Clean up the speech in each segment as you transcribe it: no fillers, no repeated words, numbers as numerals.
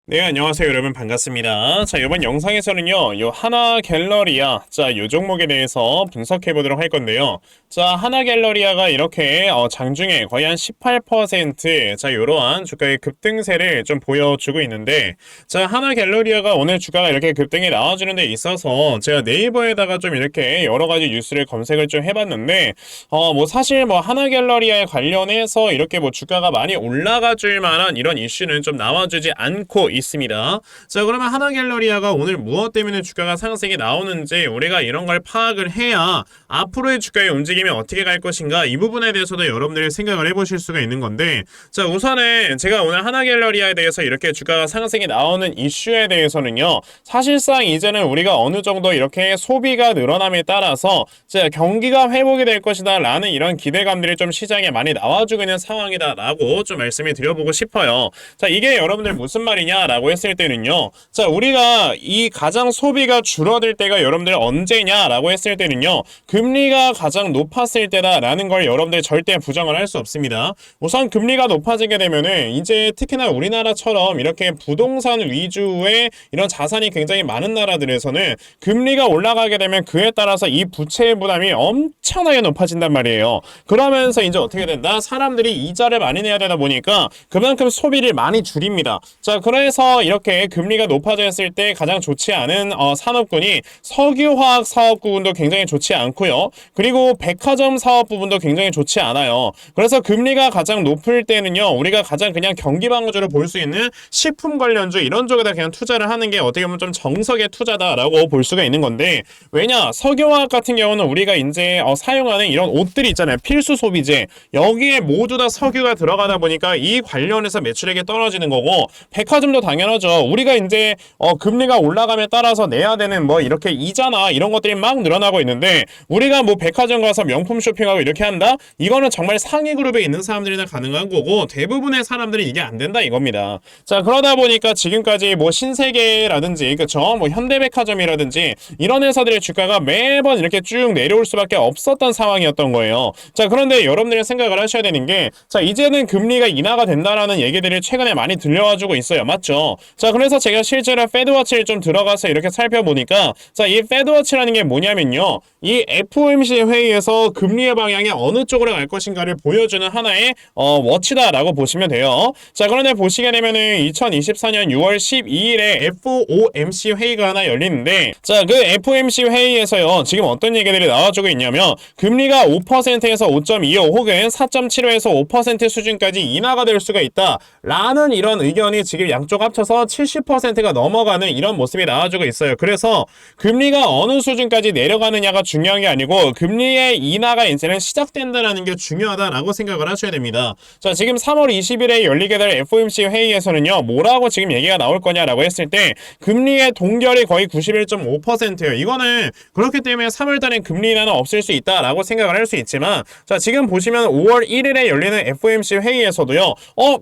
네, 안녕하세요, 여러분. 반갑습니다. 자, 이번 영상에서는요, 요 하나갤러리아, 자, 요 종목에 대해서 분석해 보도록 할 건데요. 자, 하나갤러리아가 이렇게 장중에 거의 한 18%, 자, 요러한 주가의 급등세를 좀 보여주고 있는데, 자, 하나갤러리아가 오늘 주가가 이렇게 급등이 나와주는 데 있어서 제가 네이버에다가 좀 이렇게 여러 가지 뉴스를 검색을 좀 해봤는데, 뭐 사실 뭐 하나갤러리아에 관련해서 이렇게 뭐 주가가 많이 올라가 줄 만한 이런 이슈는 좀 나와주지 않고 있습니다. 자, 그러면 하나갤러리아가 오늘 무엇 때문에 주가가 상승이 나오는지 우리가 이런 걸 파악을 해야 앞으로의 주가의 움직임이 어떻게 갈 것인가, 이 부분에 대해서도 여러분들이 생각을 해보실 수가 있는 건데, 자, 우선은 제가 오늘 하나갤러리아에 대해서 이렇게 주가가 상승이 나오는 이슈에 대해서는요, 사실상 이제는 우리가 어느 정도 이렇게 소비가 늘어남에 따라서 자, 경기가 회복이 될 것이다 라는 이런 기대감들이 좀 시장에 많이 나와주고 있는 상황이다 라고 좀 말씀을 드려보고 싶어요. 자, 이게 여러분들 무슨 말이냐 라고 했을 때는요, 자, 우리가 이 가장 소비가 줄어들 때가 여러분들 언제냐 라고 했을 때는요, 금리가 가장 높았을 때다 라는 걸 여러분들 절대 부정을 할 수 없습니다. 우선 금리가 높아지게 되면은 이제 특히나 우리나라처럼 이렇게 부동산 위주의 이런 자산이 굉장히 많은 나라들에서는 금리가 올라가게 되면 그에 따라서 이 부채의 부담이 엄청나게 높아진단 말이에요. 그러면서 이제 어떻게 된다? 사람들이 이자를 많이 내야 되다 보니까 그만큼 소비를 많이 줄입니다. 자, 그래서 이렇게 금리가 높아졌을 때 가장 좋지 않은 산업군이 석유화학 사업 부분도 굉장히 좋지 않고요. 그리고 백화점 사업 부분도 굉장히 좋지 않아요. 그래서 금리가 가장 높을 때는요, 우리가 가장 그냥 경기 방어주로 볼 수 있는 식품 관련주 이런 쪽에다 그냥 투자를 하는 게 어떻게 보면 좀 정석의 투자다라고 볼 수가 있는 건데, 왜냐? 석유화학 같은 경우는 우리가 이제 사용하는 이런 옷들이 있잖아요. 필수 소비재. 여기에 모두 다 석유가 들어가다 보니까 이 관련해서 매출액이 떨어지는 거고, 백화점도 당연하죠. 우리가 이제 금리가 올라감에 따라서 내야 되는 뭐 이렇게 이자나 이런 것들이 막 늘어나고 있는데, 우리가 뭐 백화점 가서 명품 쇼핑하고 이렇게 한다? 이거는 정말 상위 그룹에 있는 사람들이나 가능한 거고, 대부분의 사람들이 이게 안 된다 이겁니다. 자, 그러다 보니까 지금까지 뭐 신세계라든지, 그쵸? 뭐 현대백화점이라든지 이런 회사들의 주가가 매번 이렇게 쭉 내려올 수밖에 없었던 상황이었던 거예요. 자, 그런데 여러분들이 생각을 하셔야 되는 게, 자, 이제는 금리가 인하가 된다라는 얘기들이 최근에 많이 들려와주고 있어요. 맞죠? 자, 그래서 제가 실제로 페드워치를 좀 들어가서 이렇게 살펴보니까, 자, 이 페드워치라는 게 뭐냐면요, 이 FOMC 회의에서 금리의 방향이 어느 쪽으로 갈 것인가를 보여주는 하나의 워치다라고 보시면 돼요. 자, 그런데 보시게 되면은 2024년 6월 12일에 FOMC 회의가 하나 열리는데, 자, 그 FOMC 회의에서요, 지금 어떤 얘기들이 나와주고 있냐면, 금리가 5%에서 5.25 혹은 4.75에서 5% 수준까지 인하가 될 수가 있다 라는 이런 의견이 지금 양쪽 합쳐서 70%가 넘어가는 이런 모습이 나와주고 있어요. 그래서 금리가 어느 수준까지 내려가느냐가 중요한 게 아니고, 금리의 인하가 이제는 시작된다는 게 중요하다라고 생각을 하셔야 됩니다. 자, 지금 3월 20일에 열리게 될 FOMC 회의에서는요, 뭐라고 지금 얘기가 나올 거냐라고 했을 때, 금리의 동결이 거의 91.5%예요. 이거는 그렇기 때문에 3월달엔 금리 인하는 없을 수 있다라고 생각을 할 수 있지만, 자, 지금 보시면 5월 1일에 열리는 FOMC 회의에서도요,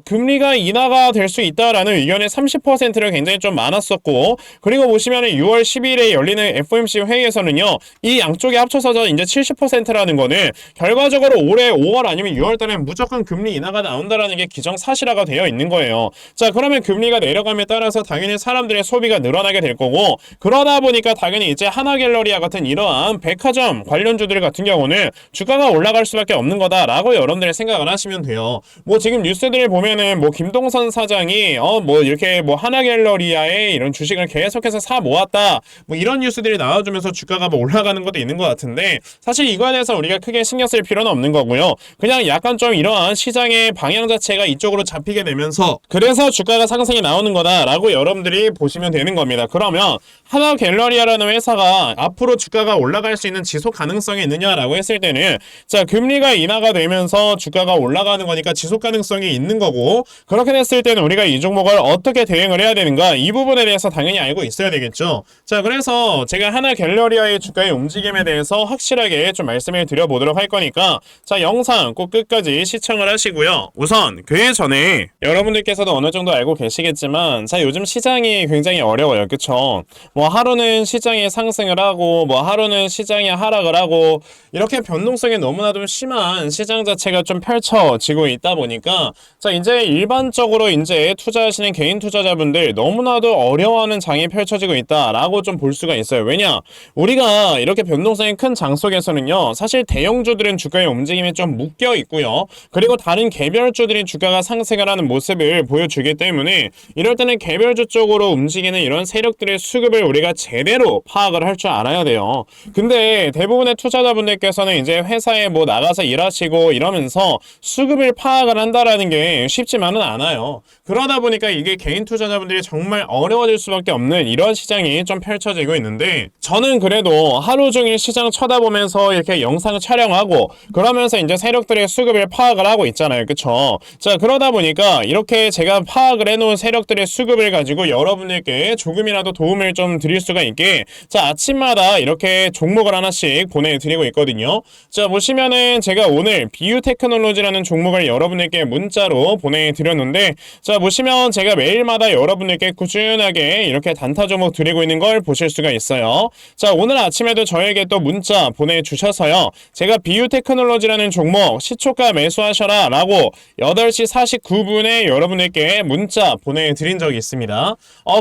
금리가 인하가 될 수 있다라는 의견의 30%를 굉장히 좀 많았었고, 그리고 보시면 6월 12일에 열리는 FOMC 회의에서는요, 이 양쪽이 합쳐서 이제 70%라는 거는 결과적으로 올해 5월 아니면 6월 달에 무조건 금리 인하가 나온다라는 게 기정사실화가 되어 있는 거예요. 자, 그러면 금리가 내려감에 따라서 당연히 사람들의 소비가 늘어나게 될 거고, 그러다 보니까 당연히 이제 하나갤러리아 같은 이러한 백화점 관련주들 같은 경우는 주가가 올라갈 수밖에 없는 거다라고 여러분들이 생각을 하시면 돼요. 뭐 지금 뉴스들을 보면은 뭐 김동선 사장이 뭐 이렇게 뭐 하나갤러리아에 이런 주식을 계속해서 사 모았다, 뭐 이런 뉴스들이 나와주면서 주가가 뭐 올라가는 것도 있는 것 같은데, 사실 이거에 대해서 우리가 크게 신경 쓸 필요는 없는 거고요. 그냥 약간 좀 이러한 시장의 방향 자체가 이쪽으로 잡히게 되면서 그래서 주가가 상승이 나오는 거다라고 여러분들이 보시면 되는 겁니다. 그러면 하나갤러리아라는 회사가 앞으로 주가가 올라갈 수 있는 지속 가능성이 있느냐라고 했을 때는, 자, 금리가 인하가 되면서 주가가 올라가는 거니까 지속 가능성이 있는 거고, 그렇게 됐을 때는 우리가 이 종목을 어떻게 대응을 해야 되는가, 이 부분에 대해서 당연히 알고 있어야 되겠죠. 자, 그래서 제가 하나갤러리아의 주가의 움직임을 움직임에 대해서 확실하게 좀 말씀을 드려보도록 할 거니까 자, 영상 꼭 끝까지 시청을 하시고요. 우선 그 전에 여러분들께서도 어느 정도 알고 계시겠지만 자, 요즘 시장이 굉장히 어려워요. 그쵸? 뭐 하루는 시장이 상승을 하고 뭐 하루는 시장이 하락을 하고 이렇게 변동성이 너무나도 심한 시장 자체가 좀 펼쳐지고 있다 보니까 자, 이제 일반적으로 이제 투자하시는 개인 투자자분들 너무나도 어려워하는 장이 펼쳐지고 있다라고 좀 볼 수가 있어요. 왜냐? 우리가 이렇게 변동성이 큰 장 속에서는요, 사실 대형주들은 주가의 움직임이 좀 묶여 있고요. 그리고 다른 개별주들이 주가가 상승을 하는 모습을 보여주기 때문에 이럴 때는 개별주 쪽으로 움직이는 이런 세력들의 수급을 우리가 제대로 파악을 할 줄 알아야 돼요. 근데 대부분의 투자자분들께서는 이제 회사에 뭐 나가서 일하시고 이러면서 수급을 파악을 한다라는 게 쉽지만은 않아요. 그러다 보니까 이게 개인 투자자분들이 정말 어려워질 수밖에 없는 이런 시장이 좀 펼쳐지고 있는데 저는 그래도 하루 종일 시장 쳐다보면서 이렇게 영상 촬영하고 그러면서 이제 세력들의 수급을 파악을 하고 있잖아요. 그쵸? 자, 그러다 보니까 이렇게 제가 파악을 해놓은 세력들의 수급을 가지고 여러분들께 조금이라도 도움을 좀 드릴 수가 있게 자, 아침마다 이렇게 종목을 하나씩 보내드리고 있거든요. 자, 보시면은 제가 오늘 비유테크놀로지라는 종목을 여러분들께 문자로 보내드렸는데 자, 보시면 제가 매일마다 여러분들께 꾸준하게 이렇게 단타 종목 드리고 있는 걸 보실 수가 있어요. 자, 오늘 아침에도 저에게 또 문자 보내주셔서요. 제가 비유테크놀로지라는 종목 시초가 매수하셔라 라고 8시 49분에 여러분들께 문자 보내드린 적이 있습니다.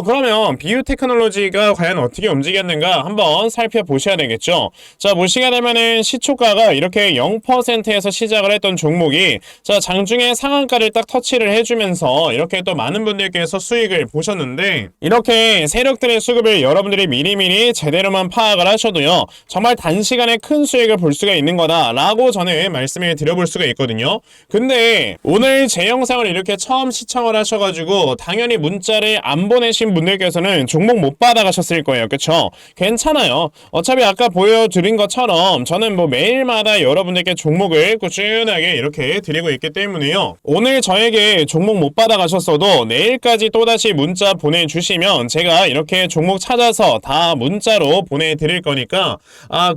그러면 비유테크놀로지가 과연 어떻게 움직였는가 한번 살펴보셔야 되겠죠. 자, 보시게 되면은 시초가가 이렇게 0%에서 시작을 했던 종목이 자, 장중에 상한가를 딱 터치를 해주면서 이렇게 또 많은 분들께서 수익을 보셨는데 이렇게 세력들의 수급을 여러분들이 미리미리 제대로만 파악을 하셔도요, 정말 단시간에 큰 수익을 볼 수가 있는 거다 라고 저는 말씀을 드려볼 수가 있거든요. 근데 오늘 제 영상을 이렇게 처음 시청을 하셔가지고 당연히 문자를 안 보내신 분들께서는 종목 못 받아가셨을 거예요. 그쵸? 괜찮아요. 어차피 아까 보여드린 것처럼 저는 뭐 매일마다 여러분들께 종목을 꾸준하게 이렇게 드리고 있기 때문에요. 오늘 저에게 종목 못 받아가셨어도 내일까지 또다시 문자 보내주시면 제가 이렇게 종목 찾아서 다 문자로 보내드릴 거니까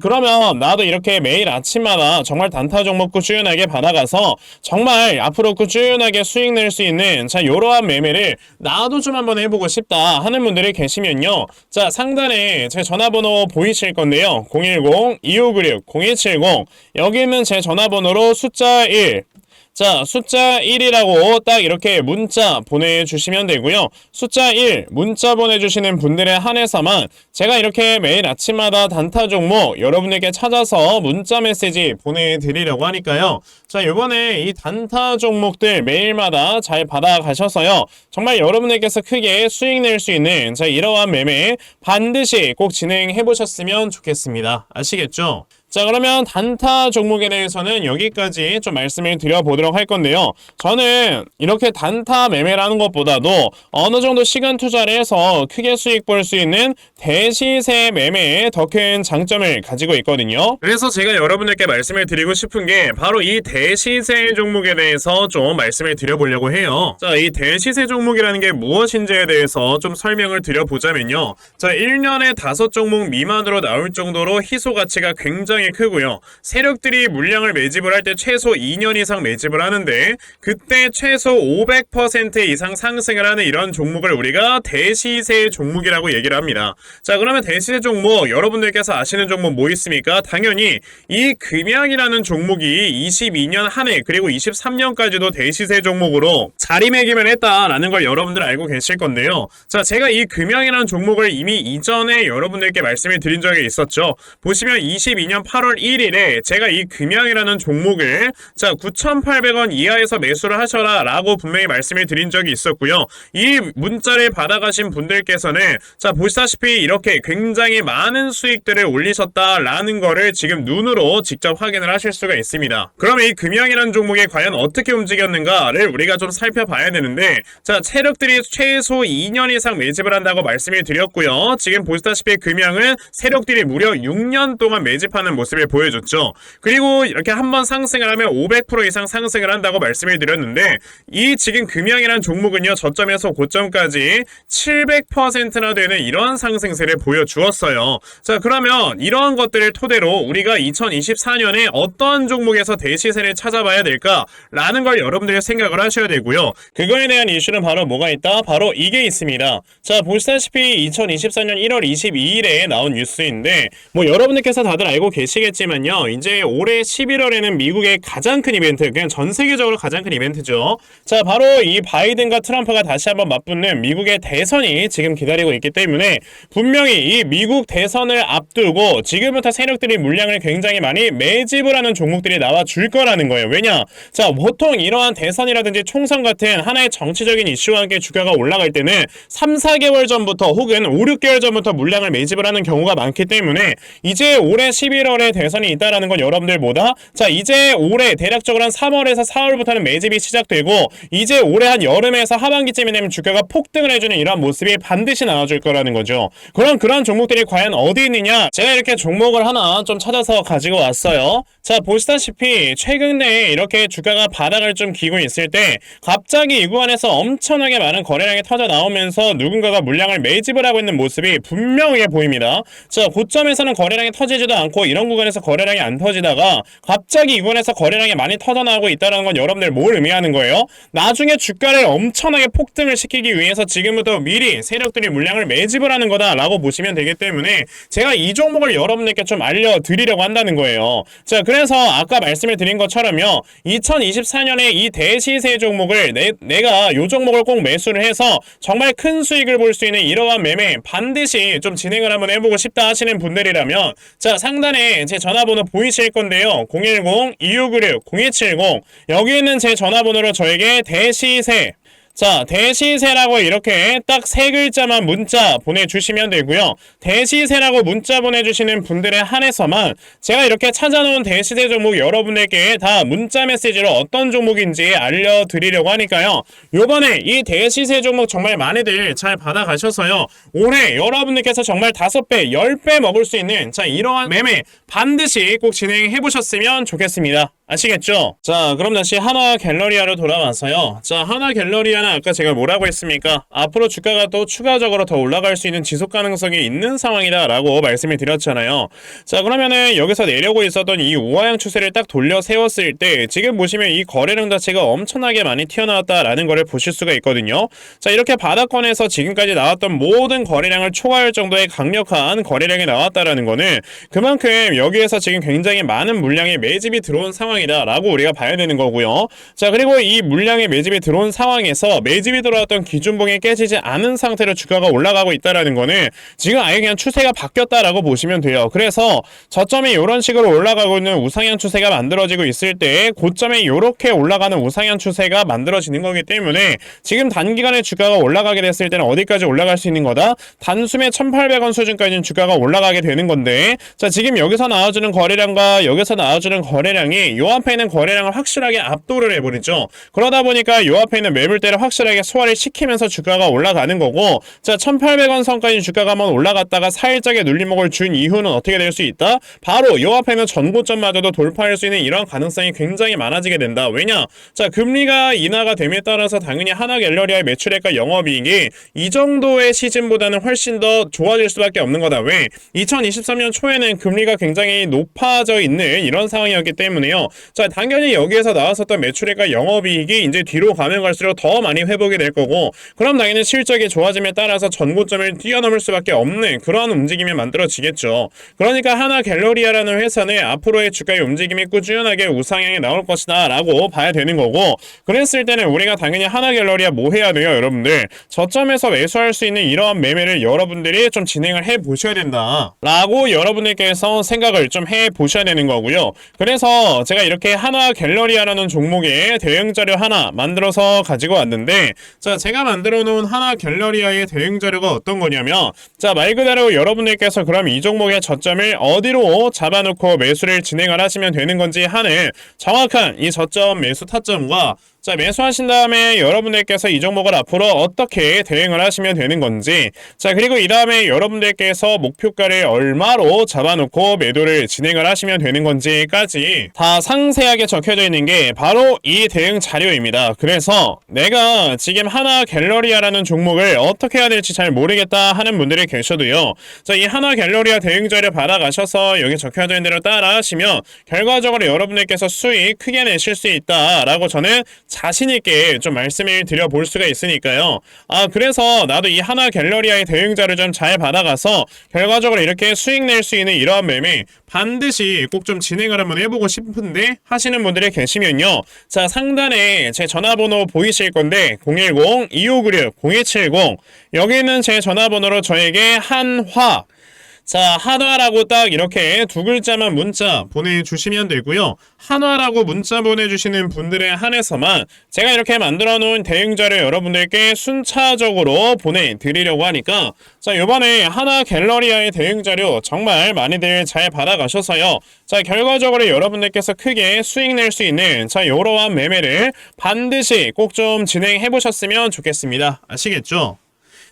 그러면 나도 이렇게 매일 아침마다 정말 단타 종목 꾸준하게 받아가서 정말 앞으로 꾸준하게 수익 낼 수 있는 자, 이러한 매매를 나도 좀 한번 해보고 싶다 하는 분들이 계시면요, 자, 상단에 제 전화번호 보이실 건데요, 010-2596-0170 여기 있는 제 전화번호로 숫자 1 자, 숫자 1이라고 딱 이렇게 문자 보내주시면 되고요. 숫자 1 문자 보내주시는 분들에 한해서만 제가 이렇게 매일 아침마다 단타 종목 여러분에게 찾아서 문자 메시지 보내드리려고 하니까요. 자, 이번에 이 단타 종목들 매일마다 잘 받아가셔서요, 정말 여러분에게서 크게 수익 낼 수 있는 자, 이러한 매매 반드시 꼭 진행해 보셨으면 좋겠습니다. 아시겠죠? 자, 그러면 단타 종목에 대해서는 여기까지 좀 말씀을 드려보도록 할 건데요. 저는 이렇게 단타 매매라는 것보다도 어느 정도 시간 투자를 해서 크게 수익 볼 수 있는 대시세 매매에 더 큰 장점을 가지고 있거든요. 그래서 제가 여러분들께 말씀을 드리고 싶은 게 바로 이 대시세 종목에 대해서 좀 말씀을 드려보려고 해요. 자, 이 대시세 종목이라는 게 무엇인지에 대해서 좀 설명을 드려보자면요. 자, 1년에 5종목 미만으로 나올 정도로 희소 가치가 굉장히 크고요. 세력들이 물량을 매집을 할 때 최소 2년 이상 매집을 하는데 그때 최소 500% 이상 상승을 하는 이런 종목을 우리가 대시세 종목이라고 얘기를 합니다. 자, 그러면 대시세 종목 여러분들께서 아시는 종목 뭐 있습니까? 당연히 이 금양이라는 종목이 22년 한 해 그리고 23년까지도 대시세 종목으로 자리매김을 했다라는 걸 여러분들 알고 계실 건데요. 자, 제가 이 금양이라는 종목을 이미 이전에 여러분들께 말씀을 드린 적이 있었죠. 보시면 22년 8월 1일에 제가 이 금양이라는 종목을 자, 9,800원 이하에서 매수를 하셔라 라고 분명히 말씀을 드린 적이 있었고요. 이 문자를 받아가신 분들께서는 자, 보시다시피 이렇게 굉장히 많은 수익들을 올리셨다라는 거를 지금 눈으로 직접 확인을 하실 수가 있습니다. 그러면 이 금양이라는 종목이 과연 어떻게 움직였는가를 우리가 좀 살펴봐야 되는데 자, 세력들이 최소 2년 이상 매집을 한다고 말씀을 드렸고요. 지금 보시다시피 금양은 세력들이 무려 6년 동안 매집하는 모습 모습을 보여줬죠. 그리고 이렇게 한번 상승을 하면 500% 이상 상승을 한다고 말씀을 드렸는데 이 지금 금양이라는 종목은요 저점에서 고점까지 700%나 되는 이러한 상승세를 보여주었어요. 자, 그러면 이러한 것들을 토대로 우리가 2024년에 어떤 종목에서 대시세를 찾아봐야 될까라는 걸 여러분들이 생각을 하셔야 되고요. 그거에 대한 이슈는 바로 뭐가 있다? 바로 이게 있습니다. 자, 보시다시피 2024년 1월 22일에 나온 뉴스인데 뭐 여러분들께서 다들 알고 계시겠지만요. 이제 올해 11월에는 미국의 가장 큰 이벤트, 그냥 전 세계적으로 가장 큰 이벤트죠. 자, 바로 이 바이든과 트럼프가 다시 한번 맞붙는 미국의 대선이 지금 기다리고 있기 때문에 분명히 이 미국 대선을 앞두고 지금부터 세력들이 물량을 굉장히 많이 매집을 하는 종목들이 나와줄 거라는 거예요. 왜냐? 자, 보통 이러한 대선이라든지 총선 같은 하나의 정치적인 이슈와 함께 주가가 올라갈 때는 3, 4개월 전부터 혹은 5, 6개월 전부터 물량을 매집을 하는 경우가 많기 때문에 이제 올해 11월에 대선이 있다라는 건 여러분들 뭐다? 자, 이제 올해 대략적으로 한 3월에서 4월부터는 매집이 시작되고 이제 올해 한 여름에서 하반기쯤이 되면 주가가 폭등을 해주는 이러한 모습이 반드시 나와줄 거라는 거죠. 그럼 그런 종목들이 과연 어디 있느냐? 제가 이렇게 종목을 하나 좀 찾아서 가지고 왔어요. 자, 보시다시피 최근 내에 이렇게 주가가 바닥을 좀 기고 있을 때 갑자기 이 구간에서 엄청나게 많은 거래량이 터져 나오면서 누군가가 물량을 매집을 하고 있는 모습이 분명하게 보입니다. 자, 고점에서는 거래량이 터지지도 않고 이런 구간에서 거래량이 안 터지다가 갑자기 이 구간에서 거래량이 많이 터져 나오고 있다는 건 여러분들 뭘 의미하는 거예요? 나중에 주가를 엄청나게 폭등을 시키기 위해서 지금부터 미리 세력들이 물량을 매집을 하는 거다라고 보시면 되기 때문에 제가 이 종목을 여러분들께 좀 알려드리려고 한다는 거예요. 자, 그래서 아까 말씀을 드린 것처럼요. 2024년에 이 대시세 종목을 내가 이 종목을 꼭 매수를 해서 정말 큰 수익을 볼 수 있는 이러한 매매 반드시 좀 진행을 한번 해보고 싶다 하시는 분들이라면 자, 상단에 제 전화번호 보이실 건데요. 010-2696-0270 여기 있는 제 전화번호로 저에게 대시세 자, 대시세라고 이렇게 딱 세 글자만 문자 보내주시면 되고요. 대시세라고 문자 보내주시는 분들에 한해서만 제가 이렇게 찾아놓은 대시세 종목 여러분들께 다 문자 메시지로 어떤 종목인지 알려드리려고 하니까요. 요번에 이 대시세 종목 정말 많이들 잘 받아가셔서요. 올해 여러분들께서 정말 5배, 10배 먹을 수 있는 자, 이러한 매매 반드시 꼭 진행해보셨으면 좋겠습니다. 아시겠죠? 자, 그럼 다시 하나 갤러리아로 돌아와서요. 자, 하나 갤러리아는 아까 제가 뭐라고 했습니까? 앞으로 주가가 또 추가적으로 더 올라갈 수 있는 지속 가능성이 있는 상황이다 라고 말씀을 드렸잖아요. 자, 그러면은 여기서 내려오고 있었던 이 우하향 추세를 딱 돌려 세웠을 때 지금 보시면 이 거래량 자체가 엄청나게 많이 튀어나왔다라는 거를 보실 수가 있거든요. 자, 이렇게 바닥권에서 지금까지 나왔던 모든 거래량을 초과할 정도의 강력한 거래량이 나왔다라는 거는 그만큼 여기에서 지금 굉장히 많은 물량의 매집이 들어온 상황이다라고 우리가 봐야 되는 거고요. 자, 그리고 이 물량의 매집이 들어온 상황에서 매집이 들어왔던 기준봉이 깨지지 않은 상태로 주가가 올라가고 있다라는 거는 지금 아예 그냥 추세가 바뀌었다라고 보시면 돼요. 그래서 저점이 이런 식으로 올라가고 있는 우상향 추세가 만들어지고 있을 때 고점에 이렇게 올라가는 우상향 추세가 만들어지는 거기 때문에 지금 단기간에 주가가 올라가게 됐을 때는 어디까지 올라갈 수 있는 거다? 단숨에 1,800원 수준까지는 주가가 올라가게 되는 건데 자, 지금 여기서 나와주는 거래량과 여기서 나와주는 거래량이 요 앞에 있는 거래량을 확실하게 압도를 해버리죠. 그러다 보니까 요 앞에 있는 매물대를 확실하게 소화를 시키면서 주가가 올라가는 거고 자, 1,800원 선까지 주가가 한번 올라갔다가 살짝의 눌림목을 준 이후는 어떻게 될 수 있다? 바로 요 앞에 있는 전고점마저도 돌파할 수 있는 이런 가능성이 굉장히 많아지게 된다. 왜냐? 자, 금리가 인하가 됨에 따라서 당연히 하나 갤러리아의 매출액과 영업이익이 이 정도의 시즌보다는 훨씬 더 좋아질 수밖에 없는 거다. 왜? 2023년 초에는 금리가 굉장히 높아져 있는 이런 상황이었기 때문에요. 자, 당연히 여기에서 나왔었던 매출액과 영업이익이 이제 뒤로 가면 갈수록 더 많이 회복이 될 거고 그럼 당연히 실적이 좋아짐에 따라서 전고점을 뛰어넘을 수밖에 없는 그러한 움직임이 만들어지겠죠. 그러니까 하나 갤러리아라는 회사는 앞으로의 주가의 움직임이 꾸준하게 우상향에 나올 것이다 라고 봐야 되는 거고 그랬을 때는 우리가 당연히 하나 갤러리아 뭐 해야 돼요 여러분들? 저점에서 매수할 수 있는 이러한 매매를 여러분들이 좀 진행을 해 보셔야 된다 라고 여러분들께서 생각을 좀 해 보셔야 되는 거고요. 그래서 제가 이렇게 하나 갤러리아라는 종목의 대응 자료 하나 만들어서 가지고 왔는데 자, 제가 만들어 놓은 하나 갤러리아의 대응 자료가 어떤 거냐면 자, 말 그대로 여러분들께서 그럼 이 종목의 저점을 어디로 잡아놓고 매수를 진행을 하시면 되는 건지 하는 정확한 이 저점 매수 타점과 자, 매수하신 다음에 여러분들께서 이 종목을 앞으로 어떻게 대응을 하시면 되는 건지, 자, 그리고 이 다음에 여러분들께서 목표가를 얼마로 잡아놓고 매도를 진행을 하시면 되는 건지까지 다 상세하게 적혀져 있는 게 바로 이 대응 자료입니다. 그래서 내가 지금 하나 갤러리아라는 종목을 어떻게 해야 될지 잘 모르겠다 하는 분들이 계셔도요, 자, 이 하나 갤러리아 대응 자료 받아가셔서 여기 적혀져 있는 대로 따라 하시면 결과적으로 여러분들께서 수익 크게 내실 수 있다라고 저는 자신있게 좀 말씀을 드려볼 수가 있으니까요. 그래서 나도 이 하나 갤러리아의 대응자를 좀 잘 받아가서 결과적으로 이렇게 수익 낼 수 있는 이러한 매매 반드시 꼭 좀 진행을 한번 해보고 싶은데 하시는 분들이 계시면요, 자, 상단에 제 전화번호 보이실 건데 010-2596-0170 여기는 제 전화번호로 저에게 한화, 자, 한화라고 딱 이렇게 두 글자만 문자 보내주시면 되고요. 한화라고 문자 보내주시는 분들에 한해서만 제가 이렇게 만들어 놓은 대응자를 여러분들께 순차적으로 보내드리려고 하니까, 자, 요번에 하나 갤러리아의 대응자료 정말 많이들 잘 받아가셔서요, 자, 결과적으로 여러분들께서 크게 수익 낼 수 있는, 자, 요러한 매매를 반드시 꼭 좀 진행해 보셨으면 좋겠습니다. 아시겠죠?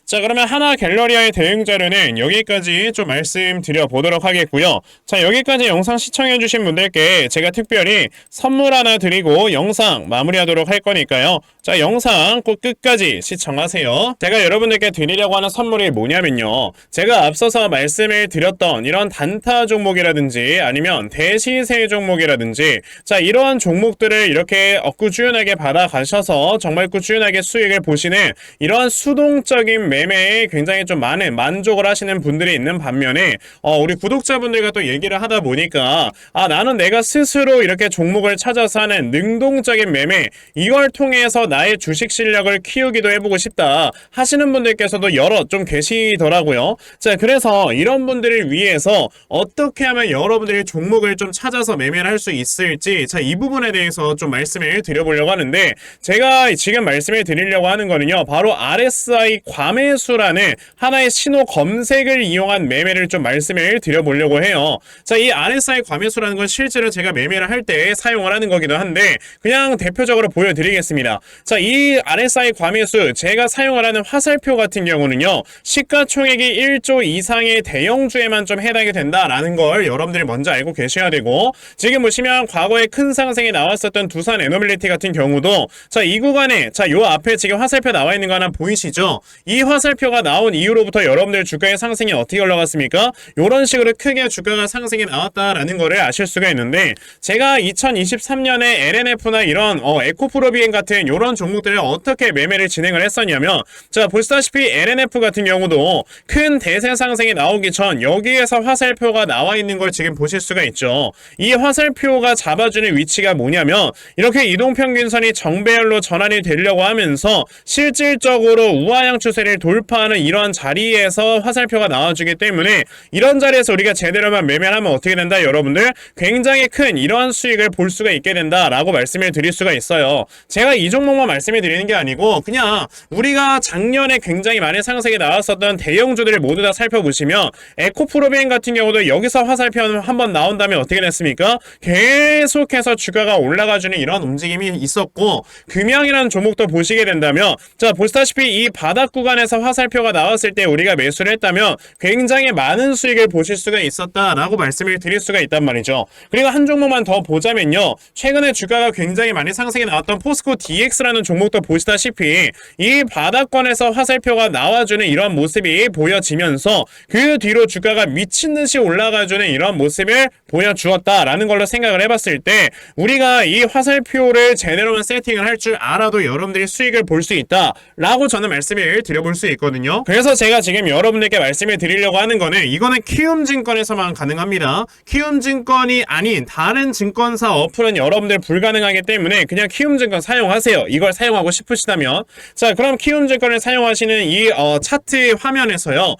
자, 그러면 하나 갤러리아의 대응 자료는 여기까지 좀 말씀드려 보도록 하겠고요. 자, 여기까지 영상 시청해주신 분들께 제가 특별히 선물 하나 드리고 영상 마무리하도록 할 거니까요. 자, 영상 꼭 끝까지 시청하세요. 제가 여러분들께 드리려고 하는 선물이 뭐냐면요, 제가 앞서서 말씀을 드렸던 이런 단타 종목이라든지 아니면 대시세 종목이라든지, 자, 이러한 종목들을 이렇게 꾸준하게 받아가셔서 정말 꾸준하게 수익을 보시는 이러한 수동적인 매매에 굉장히 좀 많은 만족을 하시는 분들이 있는 반면에 우리 구독자분들과 또 얘기를 하다 보니까 나는 내가 스스로 이렇게 종목을 찾아서 하는 능동적인 매매, 이걸 통해서 나의 주식 실력을 키우기도 해보고 싶다 하시는 분들께서도 여러 좀 계시더라고요. 자, 그래서 이런 분들을 위해서 어떻게 하면 여러분들이 종목을 좀 찾아서 매매를 할 수 있을지, 자, 이 부분에 대해서 좀 말씀을 드려보려고 하는데, 제가 지금 말씀을 드리려고 하는 거는요, 바로 RSI 과매수라는 하나의 신호 검색을 이용한 매매를 좀 말씀을 드려보려고 해요. 자, 이 RSI 과매수라는 건 실제로 제가 매매를 할 때 사용을 하는 거기도 한데 그냥 대표적으로 보여드리겠습니다. 자, 이 RSI 과매수, 제가 사용을 하는 화살표 같은 경우는요, 시가총액이 1조 이상의 대형주에만 좀 해당이 된다라는 걸 여러분들이 먼저 알고 계셔야 되고, 지금 보시면 과거에 큰 상승이 나왔었던 두산 에너빌리티 같은 경우도, 자, 이 구간에, 자, 요 앞에 지금 화살표 나와 있는 거 하나 보이시죠? 이 화살표가 나온 이후로부터 여러분들 주가의 상승이 어떻게 올라갔습니까? 요런 식으로 크게 주가가 상승이 나왔다라는 거를 아실 수가 있는데, 제가 2023년에 LNF나 이런 에코프로비엔 같은 요런 종목들을 어떻게 매매를 진행을 했었냐면, 자, 보시다시피 LNF 같은 경우도 큰 대세 상승이 나오기 전 여기에서 화살표가 나와 있는 걸 지금 보실 수가 있죠. 이 화살표가 잡아주는 위치가 뭐냐면, 이렇게 이동평균선이 정배열로 전환이 되려고 하면서 실질적으로 우하향 추세를 돌파하는 이러한 자리에서 화살표가 나와주기 때문에, 이런 자리에서 우리가 제대로만 매매를 하면 어떻게 된다? 여러분들 굉장히 큰 이러한 수익을 볼 수가 있게 된다라고 말씀을 드릴 수가 있어요. 제가 이 종목만 말씀을 드리는 게 아니고 그냥 우리가 작년에 굉장히 많은 상승이 나왔었던 대형주들을 모두 다 살펴보시면, 에코프로비엔 같은 경우도 여기서 화살표 한번 나온 다음에 어떻게 됐습니까? 계속해서 주가가 올라가주는 이런 움직임이 있었고, 금양이라는 종목도 보시게 된다면, 자, 보시다시피 이 바닥 구간에서 화살표가 나왔을 때 우리가 매수를 했다면 굉장히 많은 수익을 보실 수가 있었다라고 말씀을 드릴 수가 있단 말이죠. 그리고 한 종목만 더 보자면요, 최근에 주가가 굉장히 많이 상승이 나왔던 포스코 DX라는 종목도 보시다시피 이 바닥권에서 화살표가 나와주는 이런 모습이 보여지면서 그 뒤로 주가가 미친듯이 올라가주는 이런 모습을 보여주었다라는 걸로 생각을 해봤을 때, 우리가 이 화살표를 제대로만 세팅을 할 줄 알아도 여러분들이 수익을 볼 수 있다라고 저는 말씀을 드려볼 수 있거든요. 그래서 제가 지금 여러분들께 말씀을 드리려고 하는 거는, 이거는 키움증권에서만 가능합니다. 키움증권이 아닌 다른 증권사 어플은 여러분들 불가능하기 때문에 그냥 키움증권 사용하세요. 이걸 사용하고 싶으시다면. 자, 그럼 키움증권을 사용하시는 이 차트 화면에서요,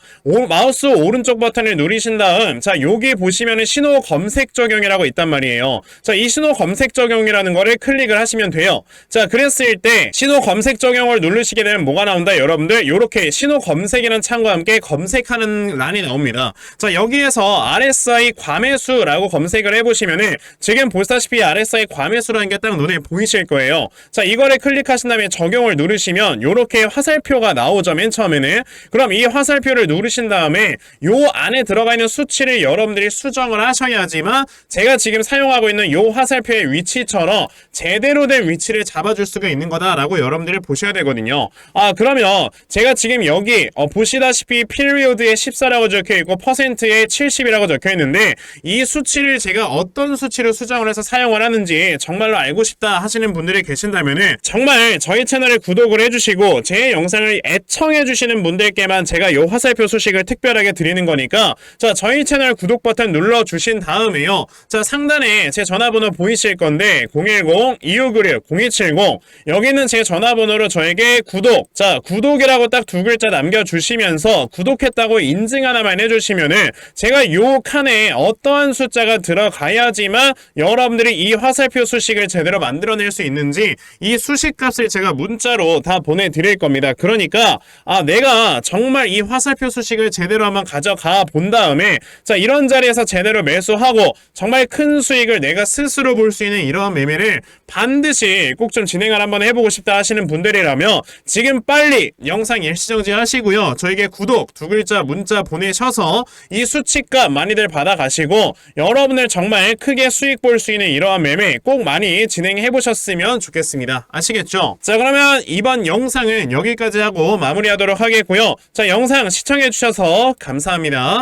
마우스 오른쪽 버튼을 누르신 다음, 자, 여기 보시면은 신호 검색 적용이라고 있단 말이에요. 자, 이 신호 검색 적용이라는 거를 클릭을 하시면 돼요. 자, 그랬을 때 신호 검색 적용을 누르시게 되면 뭐가 나온다? 여러분들 요렇게 이렇게 신호 검색이라는 창과 함께 검색하는 란이 나옵니다. 자, 여기에서 RSI 과매수라고 검색을 해보시면은 지금 보시다시피 RSI 과매수라는 게 딱 눈에 보이실 거예요. 자, 이거를 클릭하신 다음에 적용을 누르시면 요렇게 화살표가 나오죠. 맨 처음에는. 그럼 이 화살표를 누르신 다음에 요 안에 들어가 있는 수치를 여러분들이 수정을 하셔야지만 제가 지금 사용하고 있는 요 화살표의 위치처럼 제대로 된 위치를 잡아줄 수가 있는 거다라고 여러분들이 보셔야 되거든요. 그러면 제가 지금 여기 보시다시피 피리오드에 14라고 적혀있고 퍼센트에 70이라고 적혀있는데 이 수치를 제가 어떤 수치로 수정을 해서 사용을 하는지 정말로 알고 싶다 하시는 분들이 계신다면은 정말 저희 채널에 구독을 해주시고 제 영상을 애청해주시는 분들께만 제가 요 화살표 소식을 특별하게 드리는 거니까 자, 저희 채널 구독 버튼 눌러주신 다음에요. 자, 상단에 제 전화번호 보이실 건데 010-2596-0270 여기는 제 전화번호로 저에게 구독, 자, 구독이라고 딱 두 글자 남겨주시면서 구독했다고 인증 하나만 해주시면은 제가 요 칸에 어떠한 숫자가 들어가야지만 여러분들이 이 화살표 수식을 제대로 만들어낼 수 있는지 이 수식 값을 제가 문자로 다 보내드릴 겁니다. 그러니까 내가 정말 이 화살표 수식을 제대로 한번 가져가 본 다음에 자, 이런 자리에서 제대로 매수하고 정말 큰 수익을 내가 스스로 볼 수 있는 이러한 매매를 반드시 꼭 좀 진행을 한번 해보고 싶다 하시는 분들이라면 지금 빨리 영상 일시정지 하시고요. 저에게 구독 두 글자 문자 보내셔서 이 수치값 많이들 받아가시고 여러분들 정말 크게 수익 볼 수 있는 이러한 매매 꼭 많이 진행해 보셨으면 좋겠습니다. 아시겠죠? 자, 그러면 이번 영상은 여기까지 하고 마무리하도록 하겠고요. 자, 영상 시청해 주셔서 감사합니다.